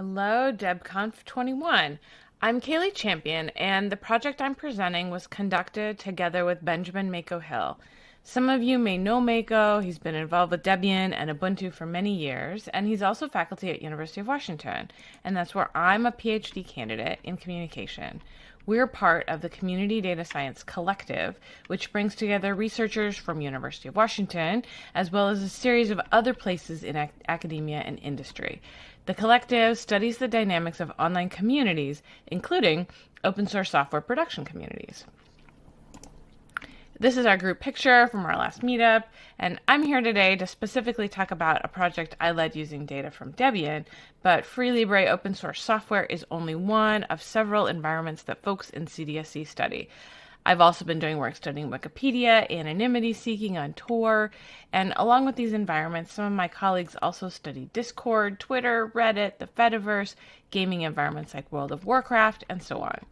Hello, DebConf 21. I'm Kaylea Champion, and the project I'm presenting was conducted together with Benjamin Mako Hill. Some of you may know Mako. He's been involved with Debian and Ubuntu for many years, and he's also faculty at University of Washington, and that's where I'm a PhD candidate in communication. We're part of the Community Data Science Collective, which brings together researchers from University of Washington, as well as a series of other places in academia and industry. The collective studies the dynamics of online communities, including open source software production communities. This is our group picture from our last meetup, and I'm here today to specifically talk about a project I led using data from Debian, but Free Libre open source software is only one of several environments that folks in CDSC study. I've also been doing work studying Wikipedia, anonymity seeking on Tor, and along with these environments, some of my colleagues also study Discord, Twitter, Reddit, the Fediverse, gaming environments like World of Warcraft, and so on.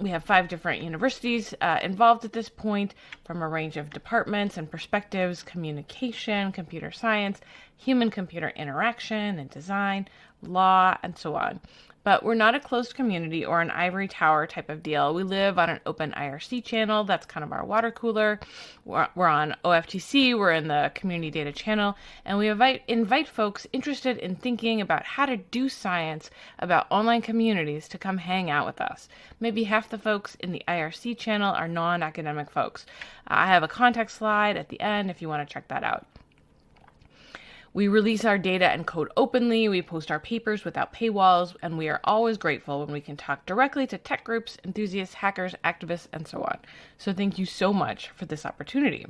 We have 5 different universities involved at this point, from a range of departments and perspectives: communication, computer science, human-computer interaction and design, law, and so on. But we're not a closed community or an ivory tower type of deal. We live on an open IRC channel. That's kind of our water cooler. We're on OFTC. We're in the community data channel. And we invite folks interested in thinking about how to do science about online communities to come hang out with us. Maybe half the folks in the IRC channel are non-academic folks. I have a contact slide at the end if you want to check that out. We release our data and code openly, we post our papers without paywalls, and we are always grateful when we can talk directly to tech groups, enthusiasts, hackers, activists, and so on. So thank you so much for this opportunity.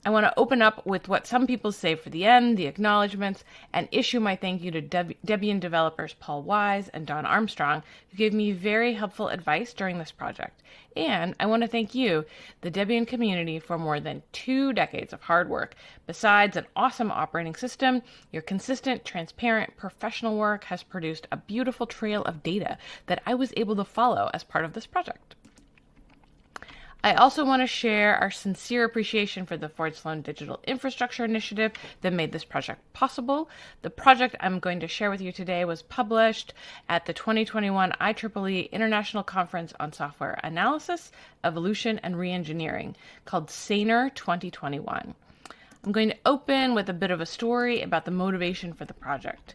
I want to open up with what some people say for the end, the acknowledgments, and issue my thank you to Debian developers Paul Wise and Don Armstrong, who gave me very helpful advice during this project. And I want to thank you, the Debian community, for more than 2 decades of hard work. Besides an awesome operating system, your consistent, transparent, professional work has produced a beautiful trail of data that I was able to follow as part of this project. I also want to share our sincere appreciation for the Ford Sloan Digital Infrastructure Initiative that made this project possible. The project I'm going to share with you today was published at the 2021 IEEE International Conference on Software Analysis, Evolution, and Reengineering, called SANER 2021. I'm going to open with a bit of a story about the motivation for the project.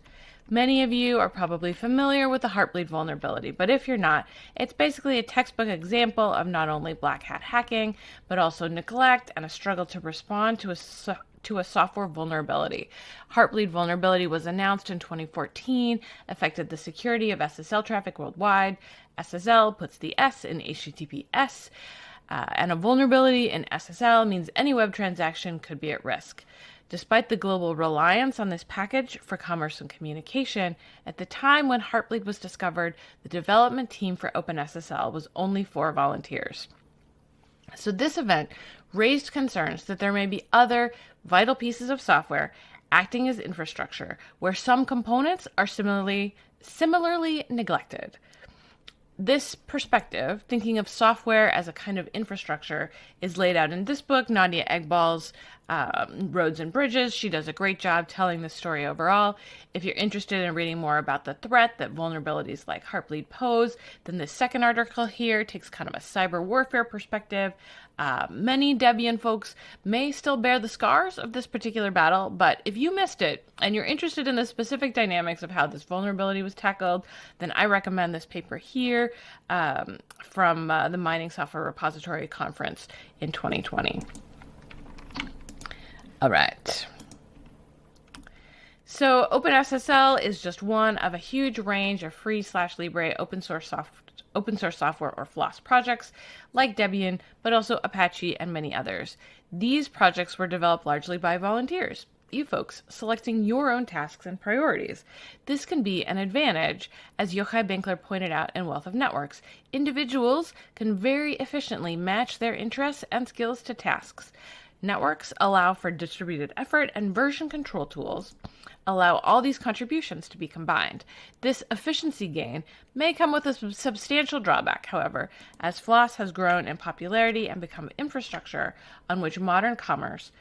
Many of you are probably familiar with the Heartbleed vulnerability, but if you're not, it's basically a textbook example of not only black hat hacking, but also neglect and a struggle to respond to a software vulnerability. Heartbleed vulnerability was announced in 2014, affected the security of SSL traffic worldwide. SSL puts the S in HTTPS, and a vulnerability in SSL means any web transaction could be at risk. Despite the global reliance on this package for commerce and communication, at the time when Heartbleed was discovered, the development team for OpenSSL was only 4 volunteers. So this event raised concerns that there may be other vital pieces of software acting as infrastructure where some components are similarly neglected. This perspective, thinking of software as a kind of infrastructure, is laid out in this book, Nadia Egball's Roads and Bridges. She does a great job telling the story overall. If you're interested in reading more about the threat that vulnerabilities like Heartbleed pose, then this second article here takes kind of a cyber warfare perspective. Many Debian folks may still bear the scars of this particular battle, but if you missed it and you're interested in the specific dynamics of how this vulnerability was tackled, then I recommend this paper here from the Mining Software Repository Conference in 2020. All right. So OpenSSL is just one of a huge range of free/libre open source software or FLOSS projects like Debian, but also Apache and many others. These projects were developed largely by volunteers, you folks, selecting your own tasks and priorities. This can be an advantage, as Yochai Benkler pointed out in Wealth of Networks. Individuals can very efficiently match their interests and skills to tasks. Networks allow for distributed effort, and version control tools allow all these contributions to be combined. This efficiency gain may come with a substantial drawback, however, as FLOSS has grown in popularity and become infrastructure on which modern commerce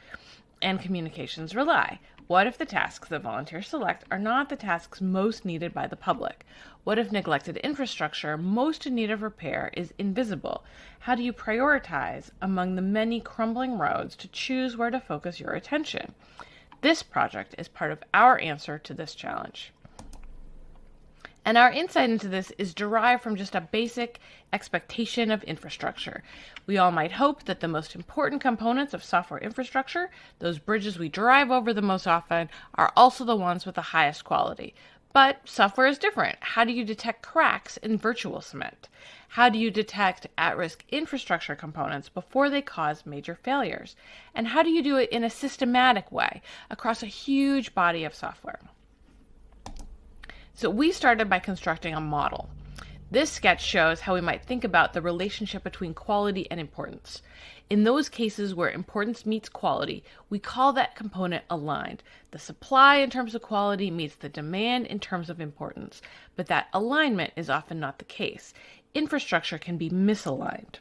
and communications rely. What if the tasks that volunteers select are not the tasks most needed by the public? What if neglected infrastructure most in need of repair is invisible? How do you prioritize among the many crumbling roads to choose where to focus your attention? This project is part of our answer to this challenge. And our insight into this is derived from just a basic expectation of infrastructure. We all might hope that the most important components of software infrastructure, those bridges we drive over the most often, are also the ones with the highest quality. But software is different. How do you detect cracks in virtual cement? How do you detect at-risk infrastructure components before they cause major failures? And how do you do it in a systematic way across a huge body of software? So we started by constructing a model. This sketch shows how we might think about the relationship between quality and importance. In those cases where importance meets quality, we call that component aligned. The supply in terms of quality meets the demand in terms of importance, but that alignment is often not the case. Infrastructure can be misaligned.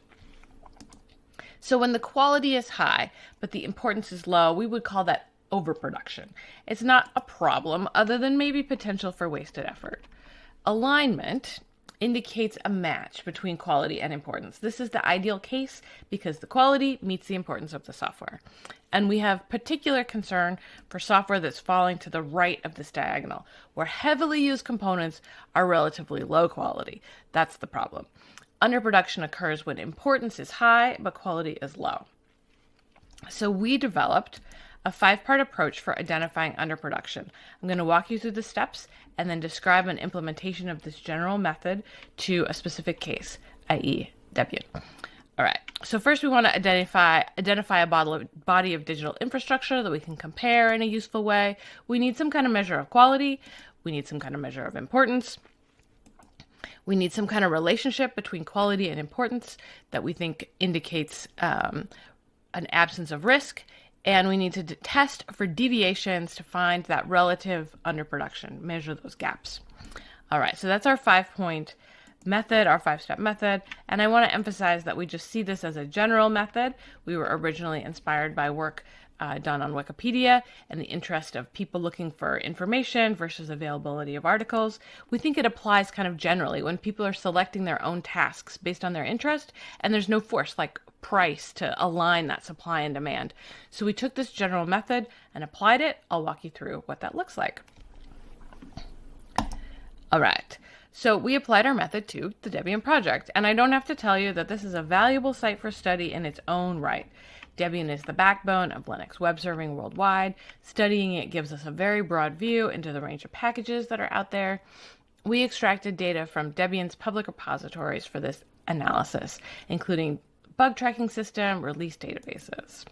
So when the quality is high, but the importance is low, we would call that overproduction. It's not a problem other than maybe potential for wasted effort. Alignment indicates a match between quality and importance. This is the ideal case because the quality meets the importance of the software. And we have particular concern for software that's falling to the right of this diagonal, where heavily used components are relatively low quality. That's the problem. Underproduction occurs when importance is high, but quality is low. So we developed a 5-part approach for identifying underproduction. I'm going to walk you through the steps and then describe an implementation of this general method to a specific case, i.e. Debian. All right, so first we want to identify a body of digital infrastructure that we can compare in a useful way. We need some kind of measure of quality. We need some kind of measure of importance. We need some kind of relationship between quality and importance that we think indicates an absence of risk. And we need to test for deviations to find that relative underproduction, measure those gaps. All right, so that's our 5-point method, our 5-step method. And I want to emphasize that we just see this as a general method. We were originally inspired by work done on Wikipedia and the interest of people looking for information versus availability of articles. We think it applies kind of generally when people are selecting their own tasks based on their interest, and there's no force like price to align that supply and demand. So we took this general method and applied it. I'll walk you through what that looks like. All right. So we applied our method to the Debian Project, and I don't have to tell you that this is a valuable site for study in its own right. Debian is the backbone of Linux web serving worldwide. Studying it gives us a very broad view into the range of packages that are out there. We extracted data from Debian's public repositories for this analysis, including bug tracking system, release databases.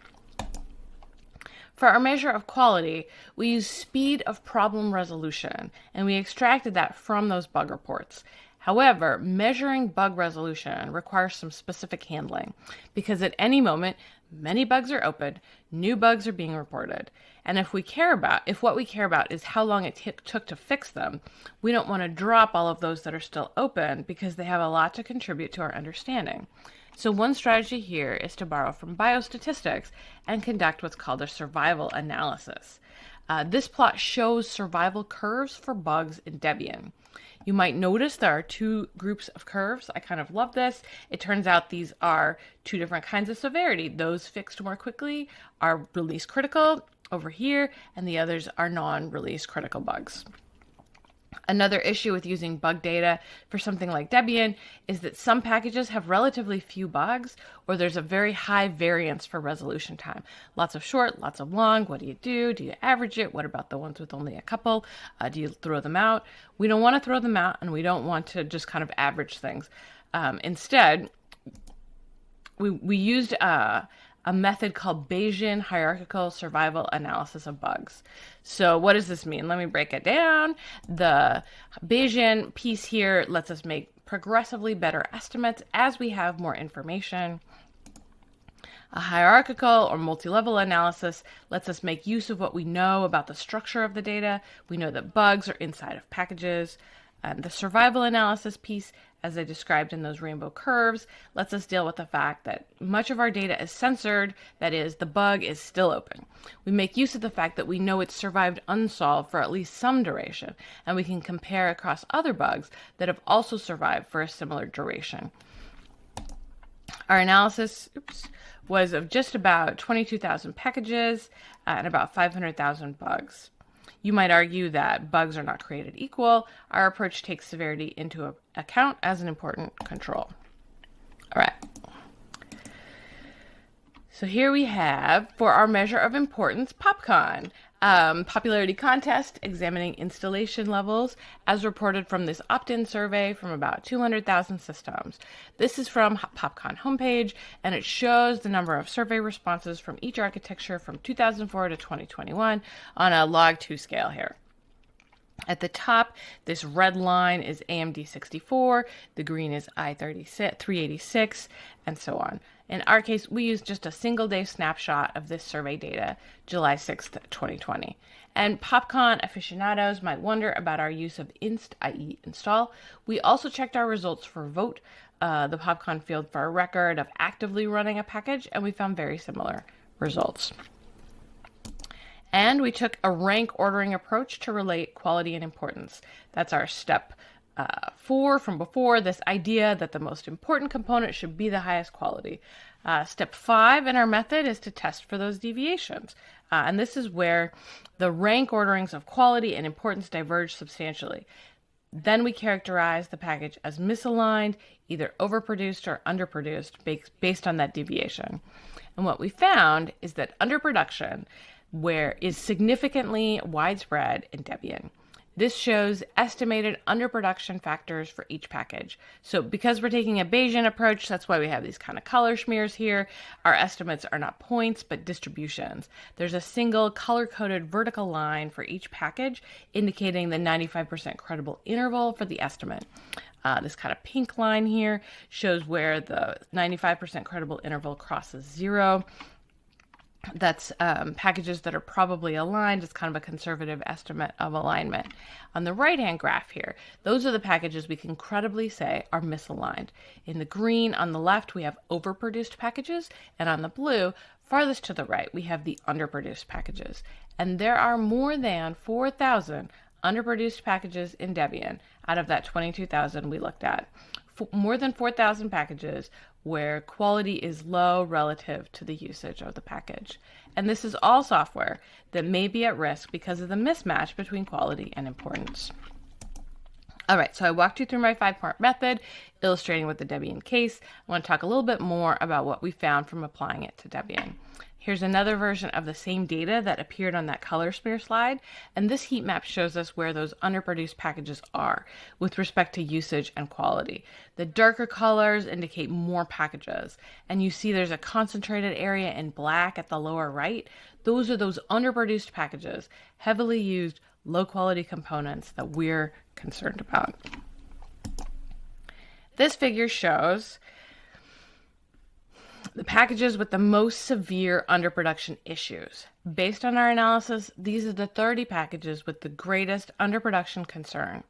For our measure of quality, we used speed of problem resolution, and we extracted that from those bug reports. However, measuring bug resolution requires some specific handling because at any moment, many bugs are open, new bugs are being reported. And if what we care about is how long it took to fix them, we don't want to drop all of those that are still open because they have a lot to contribute to our understanding. So one strategy here is to borrow from biostatistics and conduct what's called a survival analysis. This plot shows survival curves for bugs in Debian. You might notice there are 2 groups of curves. I kind of love this. It turns out these are 2 different kinds of severity. Those fixed more quickly are release critical over here, and the others are non-release critical bugs. Another issue with using bug data for something like Debian is that some packages have relatively few bugs, or there's a very high variance for resolution time. Lots of short, lots of long. What do you do? Do you average it? What about the ones with only a couple? Do you throw them out? We don't want to throw them out, and we don't want to just kind of average things. Instead, we used a method called Bayesian hierarchical survival analysis of bugs. So what does this mean? Let me break it down. The Bayesian piece here lets us make progressively better estimates as we have more information. A hierarchical or multi-level analysis lets us make use of what we know about the structure of the data. We know that bugs are inside of packages. The survival analysis piece, as I described in those rainbow curves, lets us deal with the fact that much of our data is censored, that is, the bug is still open. We make use of the fact that we know it's survived unsolved for at least some duration, and we can compare across other bugs that have also survived for a similar duration. Our analysis was of just about 22,000 packages and about 500,000 bugs. You might argue that bugs are not created equal. Our approach takes severity into account as an important control. All right. So here we have, for our measure of importance, PopCon. Popularity contest examining installation levels as reported from this opt-in survey from about 200,000 systems. This is from PopCon homepage, and it shows the number of survey responses from each architecture from 2004 to 2021 on a log2 scale here. At the top, this red line is AMD 64, the green is i386, and so on. In our case, we used just a single day snapshot of this survey data, July 6th, 2020. And PopCon aficionados might wonder about our use of inst, i.e. install. We also checked our results for vote, the PopCon field for a record of actively running a package, and we found very similar results. And we took a rank ordering approach to relate quality and importance. That's our step 4 from before, this idea that the most important component should be the highest quality. Step 5 in our method is to test for those deviations. And this is where the rank orderings of quality and importance diverge substantially. Then we characterize the package as misaligned, either overproduced or underproduced based on that deviation. And what we found is that underproduction is significantly widespread in Debian. This shows estimated underproduction factors for each package. So because we're taking a Bayesian approach, that's why we have these kind of color smears here. Our estimates are not points, but distributions. There's a single color-coded vertical line for each package, indicating the 95% credible interval for the estimate. This kind of pink line here shows where the 95% credible interval crosses 0. That's packages that are probably aligned. It's kind of a conservative estimate of alignment. On the right-hand graph here, those are the packages we can credibly say are misaligned. In the green on the left, we have overproduced packages, and on the blue, farthest to the right, we have the underproduced packages. And there are more than 4,000 underproduced packages in Debian out of that 22,000 we looked at. More than 4,000 packages where quality is low relative to the usage of the package. And this is all software that may be at risk because of the mismatch between quality and importance. All right, so I walked you through my 5-part method, illustrating with the Debian case. I want to talk a little bit more about what we found from applying it to Debian. Here's another version of the same data that appeared on that color smear slide, and this heat map shows us where those underproduced packages are with respect to usage and quality. The darker colors indicate more packages, and you see there's a concentrated area in black at the lower right. Those are those underproduced packages, heavily used, low-quality components that we're concerned about. This figure shows the packages with the most severe underproduction issues. Based on our analysis, these are the 30 packages with the greatest underproduction concern.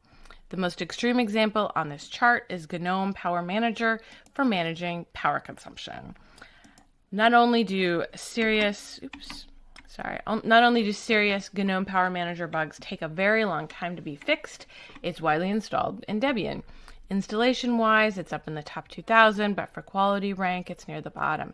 The most extreme example on this chart is GNOME Power Manager for managing power consumption. Not only do serious GNOME Power Manager bugs take a very long time to be fixed, it's widely installed in Debian. Installation-wise, it's up in the top 2,000, but for quality rank, it's near the bottom.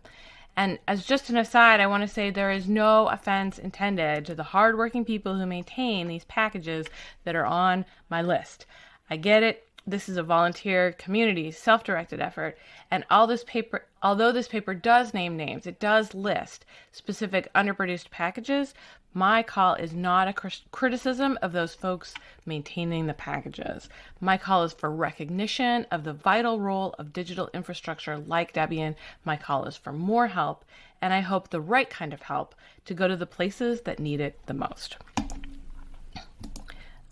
And as just an aside, I want to say there is no offense intended to the hardworking people who maintain these packages that are on my list. I get it. This is a volunteer community, self-directed effort, and although this paper does name names, it does list specific underproduced packages. My call is not a criticism of those folks maintaining the packages. My call is for recognition of the vital role of digital infrastructure like Debian. My call is for more help, and I hope the right kind of help to go to the places that need it the most.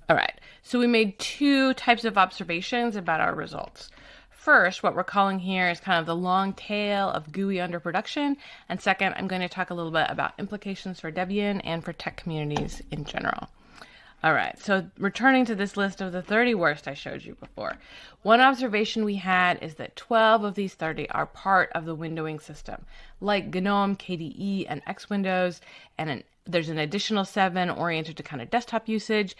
All right, so we made 2 types of observations about our results. First, what we're calling here is kind of the long tail of GUI underproduction. And second, I'm going to talk a little bit about implications for Debian and for tech communities in general. All right, so returning to this list of the 30 worst I showed you before, one observation we had is that 12 of these 30 are part of the windowing system, like GNOME, KDE, and X Windows, and there's an additional 7 oriented to kind of desktop usage.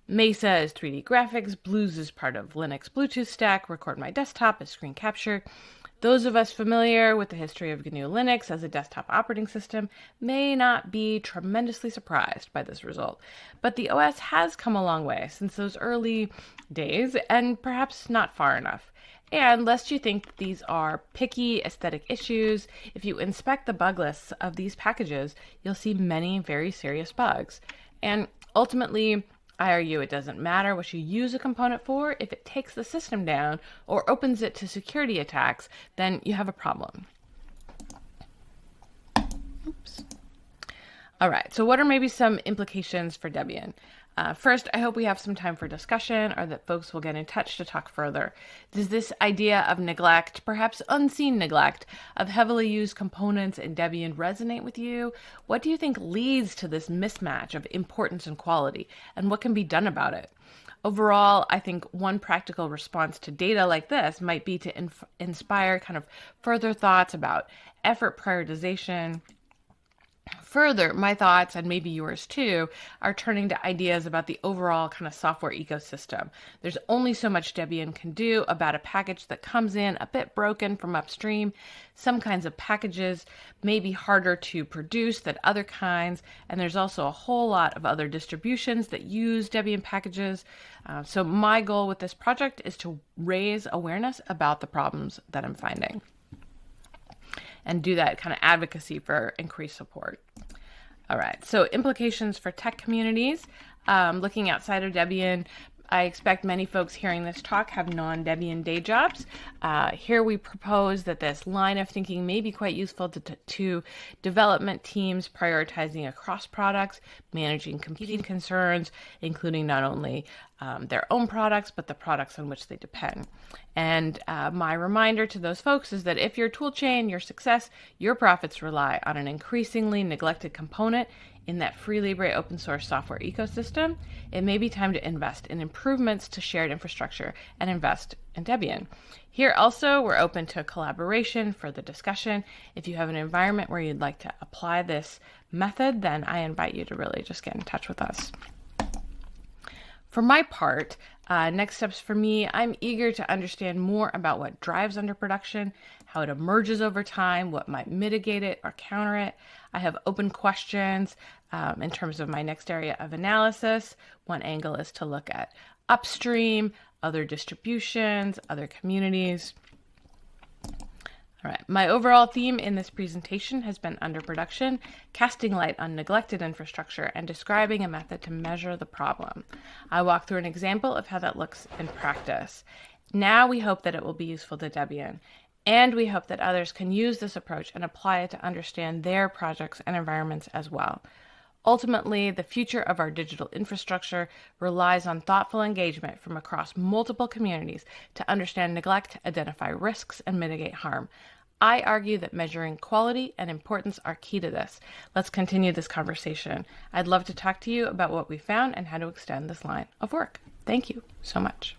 Mesa is 3D graphics, Blues is part of Linux Bluetooth stack, Record My Desktop is screen capture. Those of us familiar with the history of GNU Linux as a desktop operating system may not be tremendously surprised by this result, but the OS has come a long way since those early days, and perhaps not far enough. And lest you think these are picky aesthetic issues, if you inspect the bug lists of these packages, you'll see many very serious bugs. And ultimately, I argue it doesn't matter what you use a component for. If it takes the system down or opens it to security attacks, then you have a problem. Oops. All right, so what are maybe some implications for Debian? First, I hope we have some time for discussion, or that folks will get in touch to talk further. Does this idea of neglect, perhaps unseen neglect, of heavily used components in Debian resonate with you? What do you think leads to this mismatch of importance and quality, and what can be done about it? Overall, I think one practical response to data like this might be to inspire kind of further thoughts about effort prioritization. Further, my thoughts, and maybe yours too, are turning to ideas about the overall kind of software ecosystem. There's only so much Debian can do about a package that comes in a bit broken from upstream. Some kinds of packages may be harder to produce than other kinds, and there's also a whole lot of other distributions that use Debian packages. So my goal with this project is to raise awareness about the problems that I'm finding, and do that kind of advocacy for increased support. All right, so implications for tech communities. Looking outside of Debian, I expect many folks hearing this talk have non-Debian day jobs. Here we propose that this line of thinking may be quite useful to development teams prioritizing across products, managing competing concerns, including not only their own products, but the products on which they depend. And my reminder to those folks is that if your toolchain, your success, your profits rely on an increasingly neglected component in that free Libre open source software ecosystem, it may be time to invest in improvements to shared infrastructure and invest in Debian. Here also, we're open to collaboration for the discussion. If you have an environment where you'd like to apply this method, then I invite you to really just get in touch with us. For my part, next steps for me, I'm eager to understand more about what drives underproduction, how it emerges over time, what might mitigate it or counter it. I have open questions in terms of my next area of analysis. One angle is to look at upstream, other distributions, other communities. All right, my overall theme in this presentation has been underproduction, casting light on neglected infrastructure, and describing a method to measure the problem. I walk through an example of how that looks in practice. Now we hope that it will be useful to Debian, and we hope that others can use this approach and apply it to understand their projects and environments as well. Ultimately, the future of our digital infrastructure relies on thoughtful engagement from across multiple communities to understand neglect, identify risks, and mitigate harm. I argue that measuring quality and importance are key to this. Let's continue this conversation. I'd love to talk to you about what we found and how to extend this line of work. Thank you so much.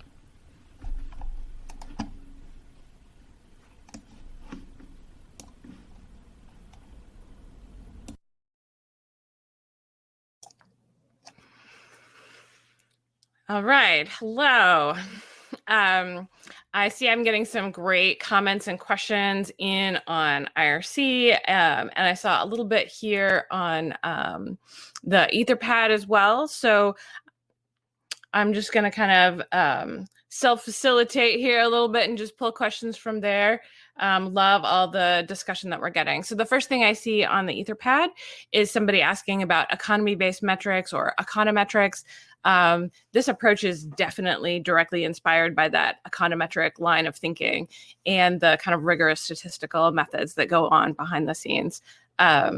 All right, hello. I see I'm getting some great comments and questions in on IRC, and I saw a little bit here on the Etherpad as well. So I'm just going to kind of self-facilitate here a little bit and just pull questions from there. Love all the discussion that we're getting. So the first thing I see on the Etherpad is somebody asking about economy-based metrics or econometrics. This approach is definitely directly inspired by that econometric line of thinking and the kind of rigorous statistical methods that go on behind the scenes. Yes,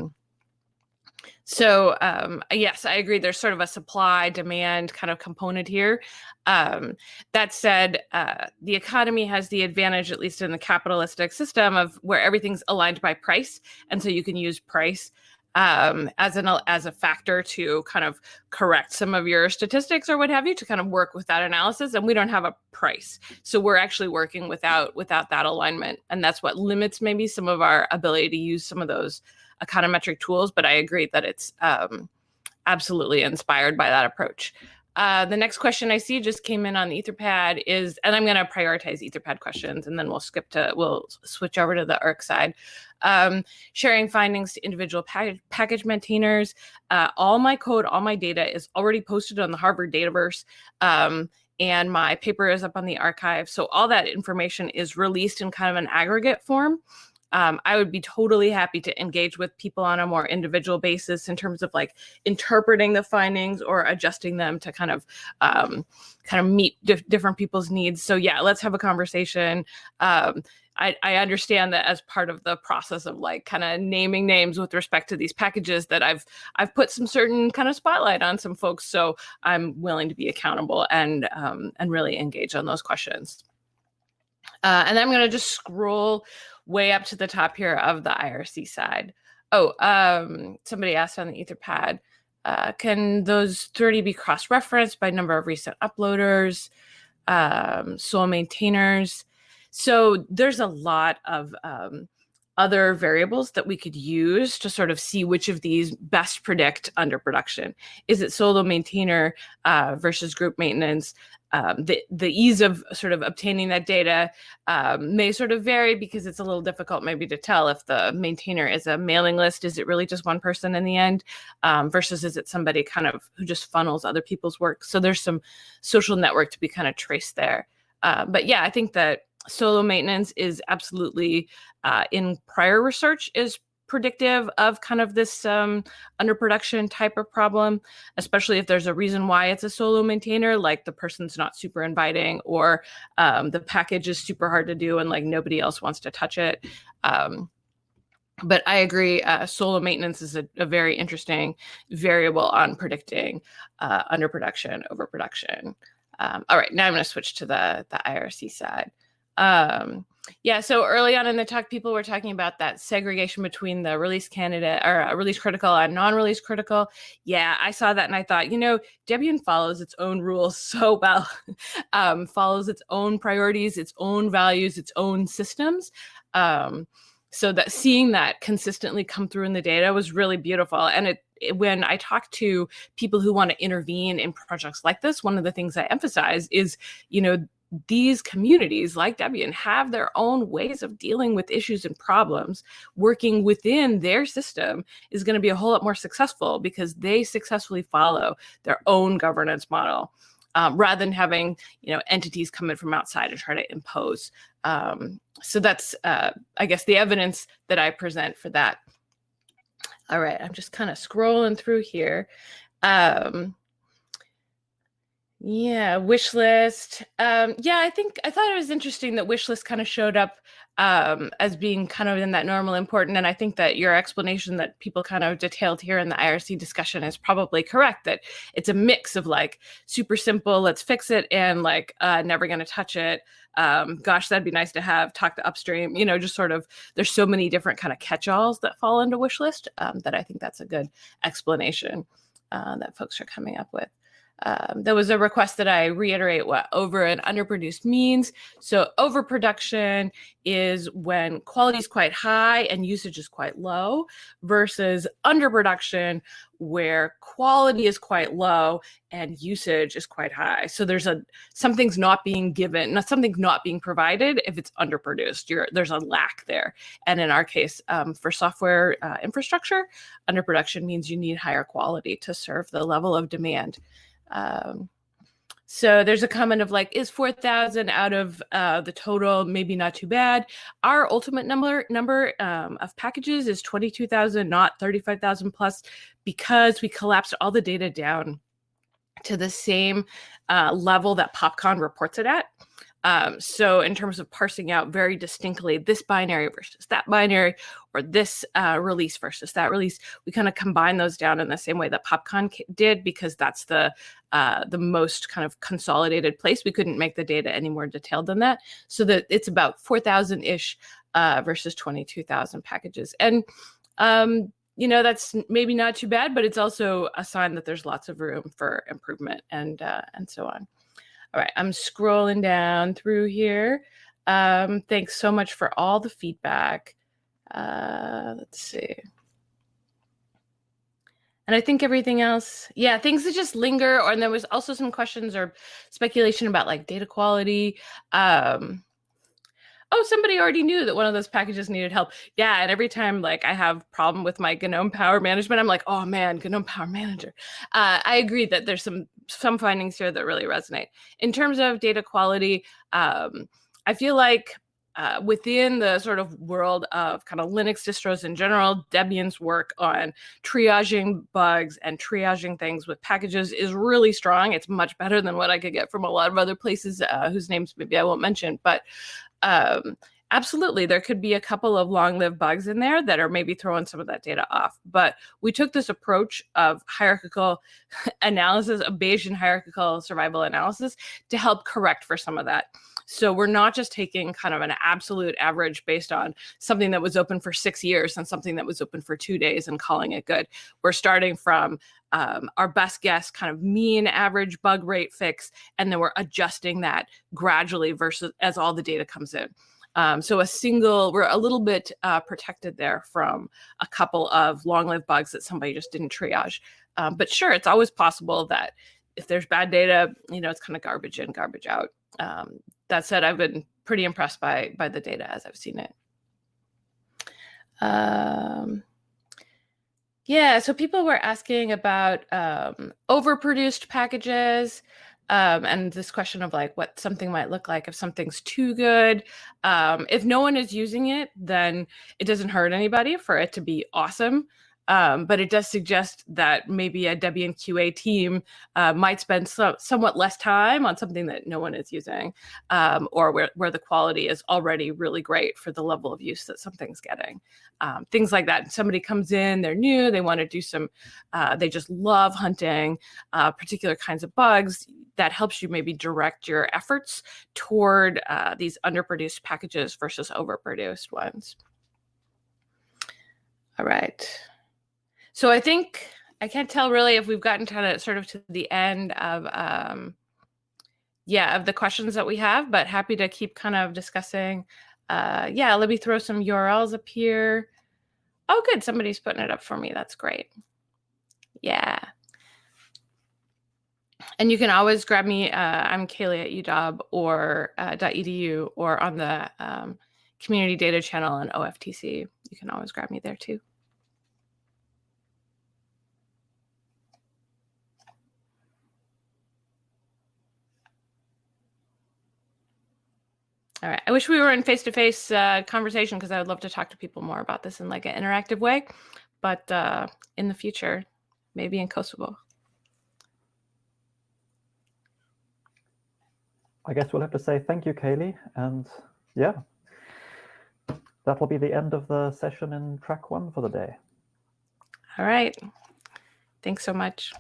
I agree. There's sort of a supply-demand kind of component here. That said, the economy has the advantage, at least in the capitalistic system, of where everything's aligned by price, and so you can use price as a factor to kind of correct some of your statistics or what have you, to kind of work with that analysis. And we don't have a price, so we're actually working without that alignment, and that's what limits maybe some of our ability to use some of those econometric tools. But I agree that it's absolutely inspired by that approach. The next question I see just came in on the Etherpad is, and I'm going to prioritize Etherpad questions, and then we'll switch over to the ERC side. Sharing findings to individual package maintainers. All my code, all my data is already posted on the Harvard Dataverse, and my paper is up on the archive. So all that information is released in kind of an aggregate form. I would be totally happy to engage with people on a more individual basis in terms of like interpreting the findings or adjusting them to kind of meet different people's needs. So yeah, let's have a conversation. I understand that as part of the process of like kind of naming names with respect to these packages, that I've put some certain kind of spotlight on some folks. So I'm willing to be accountable and really engage on those questions. And then I'm going to just scroll way up to the top here of the IRC side. Oh, somebody asked on the Etherpad, can those 30 be cross-referenced by number of recent uploaders, sole maintainers? So there's a lot of other variables that we could use to sort of see which of these best predict underproduction. Is it solo maintainer versus group maintenance? The ease of sort of obtaining that data may sort of vary, because it's a little difficult maybe to tell if the maintainer is a mailing list. Is it really just one person in the end, versus is it somebody kind of who just funnels other people's work? So there's some social network to be kind of traced there. But yeah, I think that solo maintenance is absolutely, in prior research, is predictive of kind of this underproduction type of problem, especially if there's a reason why it's a solo maintainer, like the person's not super inviting, or the package is super hard to do and like nobody else wants to touch it. But I agree, solo maintenance is a very interesting variable on predicting underproduction, overproduction. All right, now I'm going to switch to the IRC side. Yeah, so early on in the talk, people were talking about that segregation between the release candidate or release critical and non-release critical. Yeah, I saw that and I thought, Debian follows its own rules so well, follows its own priorities, its own values, its own systems. So that seeing that consistently come through in the data was really beautiful. And when I talk to people who want to intervene in projects like this, one of the things I emphasize is, these communities like Debian have their own ways of dealing with issues and problems. Working within their system is going to be a whole lot more successful because they successfully follow their own governance model, rather than having entities come in from outside and try to impose. So that's, I guess, the evidence that I present for that. All right, I'm just kind of scrolling through here. Yeah, wish list. Yeah, I thought it was interesting that wish list kind of showed up as being kind of in that normal important. And I think that your explanation that people kind of detailed here in the IRC discussion is probably correct, that it's a mix of like super simple, let's fix it, and like never going to touch it. Gosh, that'd be nice to have, talk to upstream, just sort of, there's so many different kind of catch-alls that fall into wish list that I think that's a good explanation that folks are coming up with. There was a request that I reiterate what over and underproduced means. So overproduction is when quality is quite high and usage is quite low, versus underproduction where quality is quite low and usage is quite high. So there's something's not being given, something's not being provided if it's underproduced. There's a lack there. And in our case, for software infrastructure, underproduction means you need higher quality to serve the level of demand. So there's a comment of like, is 4,000 out of the total maybe not too bad? Our ultimate number of packages is 22,000, not 35,000 plus, because we collapsed all the data down to the same level that PopCon reports it at. So in terms of parsing out very distinctly this binary versus that binary, or this release versus that release, we kind of combine those down in the same way that PopCon did, because that's the most kind of consolidated place. We couldn't make the data any more detailed than that. So that it's about 4,000-ish versus 22,000 packages. And that's maybe not too bad, but it's also a sign that there's lots of room for improvement and so on. All right, I'm scrolling down through here. Thanks so much for all the feedback. Let's see. And I think everything else, yeah, things that just linger. And there was also some questions or speculation about like data quality. Oh, somebody already knew that one of those packages needed help. Yeah, and every time like I have problem with my GNOME Power Management, I'm like, oh man, GNOME Power Manager. I agree that there's some findings here that really resonate. In terms of data quality, I feel like within the sort of world of kind of Linux distros in general, Debian's work on triaging bugs and triaging things with packages is really strong. It's much better than what I could get from a lot of other places whose names maybe I won't mention, but absolutely, there could be a couple of long-lived bugs in there that are maybe throwing some of that data off. But we took this approach of hierarchical analysis, of Bayesian hierarchical survival analysis, to help correct for some of that. So we're not just taking kind of an absolute average based on something that was open for 6 years and something that was open for 2 days and calling it good. We're starting from our best guess kind of mean average bug rate fix, and then we're adjusting that gradually versus as all the data comes in. So we're a little bit protected there from a couple of long-lived bugs that somebody just didn't triage. But sure, it's always possible that if there's bad data, it's kind of garbage in, garbage out. That said, I've been pretty impressed by the data as I've seen it. Yeah, so people were asking about overproduced packages and this question of like what something might look like if something's too good. If no one is using it, then it doesn't hurt anybody for it to be awesome. But it does suggest that maybe a Debian QA team might spend somewhat less time on something that no one is using, or where the quality is already really great for the level of use that something's getting. Things like that. Somebody comes in, they're new, they want to do they just love hunting particular kinds of bugs. That helps you maybe direct your efforts toward these underproduced packages versus overproduced ones. All right. So I think I can't tell really if we've gotten sort of to the end of the questions that we have, but happy to keep kind of discussing. Let me throw some URLs up here. Oh, good. Somebody's putting it up for me. That's great. Yeah. And you can always grab me. I'm Kaylea at UW or .edu or on the community data channel on OFTC. You can always grab me there too. All right. I wish we were in face-to-face conversation because I would love to talk to people more about this in like an interactive way. But in the future, maybe in Kosovo. I guess we'll have to say thank you, Kaylee. And yeah, that will be the end of the session in track 1 for the day. All right. Thanks so much.